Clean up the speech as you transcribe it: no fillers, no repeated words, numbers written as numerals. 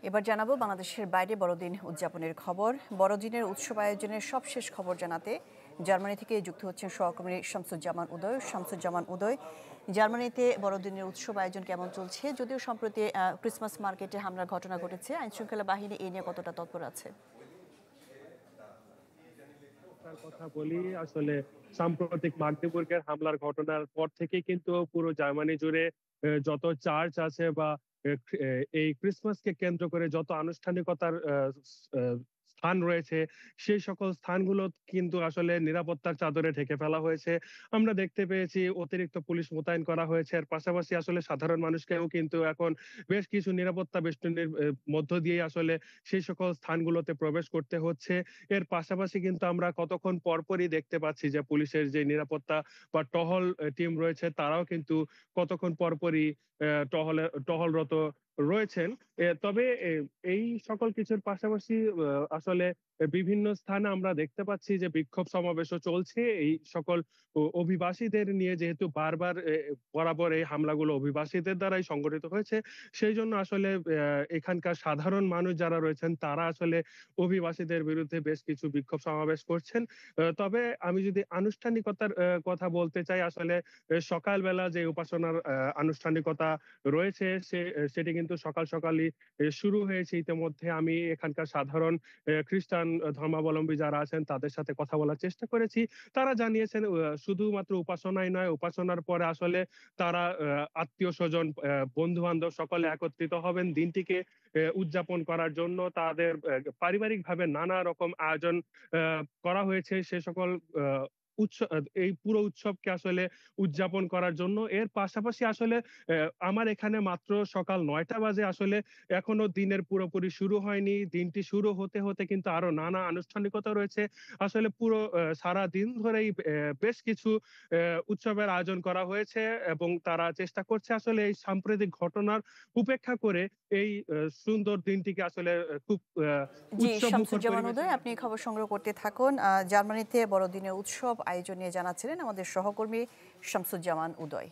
এবার জানাবো বাংলাদেশের বাইরে বড়দিন উদযাপনের খবর। বড়দিনের উৎসব আয়োজনের সবশেষ খবর জানাতে জার্মানি থেকে যুক্ত হচ্ছেন সহকর্মী শামসুজ্জামান উদয়। জার্মানিতে বড়দিনের উৎসব আয়োজন কেমন চলছে? যদিও সম্প্রতি ক্রিসমাস মার্কেটে হামলার ঘটনা ঘটেছে, আইনশৃঙ্খলা বাহিনী এই নিয়ে কতটা তৎপর আছে? কথা বলি আসলে সাম্প্রতিক মাগনিবুর্গের হামলার ঘটনার পর থেকেই কিন্তু পুরো জার্মানি জুড়ে যত চার্চ আছে বা এই ক্রিসমাসকে কেন্দ্র করে যত আনুষ্ঠানিকতার স্থান রয়েছে সেই সকল স্থানগুলো কিন্তু আসলে নিরাপত্তার চাদরে ঢেকে ফেলা হয়েছে। আমরা দেখতে পেয়েছি অতিরিক্ত পুলিশ মোতায়েন করা হয়েছে। এর পাশাপাশি আসলে সাধারণ মানুষকেও কিন্তু এখন বেশ কিছু নিরাপত্তা বেষ্টনীর মধ্য দিয়ে আসলে সেই সকল স্থানগুলোতে প্রবেশ করতে হচ্ছে। এর পাশাপাশি কিন্তু আমরা কতক্ষণ পরপরই দেখতে পাচ্ছি যে পুলিশের যে নিরাপত্তা বা টহল টিম রয়েছে তারাও কিন্তু কতক্ষণ পরপরই টহলরত রয়েছেন। তবে এই সকল কিছুর পাশাপাশি আসলে বিভিন্ন স্থানে আমরা দেখতে পাচ্ছি যে বিক্ষোভ সমাবেশও চলছে এই সকল অভিবাসীদের নিয়ে, যেহেতু বারবার বরাবর এই হামলাগুলো অভিবাসীদের দ্বারাই সংগঠিত হয়েছে। সেই জন্য আসলে এখানকার সাধারণ মানুষ যারা রয়েছেন তারা আসলে অভিবাসীদের বিরুদ্ধে বেশ কিছু বিক্ষোভ সমাবেশ করছেন। তবে আমি যদি আনুষ্ঠানিকতার কথা বলতে চাই, আসলে সকালবেলা যে উপাসনার আনুষ্ঠানিকতা রয়েছে সেটি কিন্তু সকালই শুরু হয়েছে। ইতিমধ্যে আমি এখানকার সাধারণ খ্রিস্টান ধর্মাবলম্বী যারা আছেন তাদের সাথে কথা বলার চেষ্টা করেছি। তারা জানিয়েছেন শুধুমাত্র উপাসনাই নয়, উপাসনার পরে আসলে তারা আত্মীয়স্বজন, বন্ধু-বান্ধব সকলে একত্রিত হবেন দিনটিকে উদযাপন করার জন্য। তাদের পারিবারিকভাবে নানা রকম আয়োজন করা হয়েছে সে সকল এই পুরো উৎসবকে আসলে উদযাপন করার জন্য। এর পাশাপাশি আসলে আমার এখানে মাত্র সকাল ৯টা বাজে, আসলে এখনো দিনের পুরোপুরি শুরু হয়নি। দিনটি শুরু হতে কিন্তু আরো নানা আনুষ্ঠানিকতা রয়েছে। আসলে পুরো সারাদিন ধরেই বেশ কিছু উৎসবের আয়োজন করা হয়েছে এবং তারা চেষ্টা করছে আসলে এই সাম্প্রতিক ঘটনার উপেক্ষা করে এই সুন্দর দিনটিকে আসলে খুব জি, উৎসবমুখর শামসুজ্জামান পরিবেশে উদয়, আপনি খবর সংগ্রহ করতে থাকুন। জার্মানিতে বড়দিনের উৎসব আয়োজন নিয়ে জানাচ্ছিলেন আমাদের সহকর্মী শামসুজ্জামান উদয়।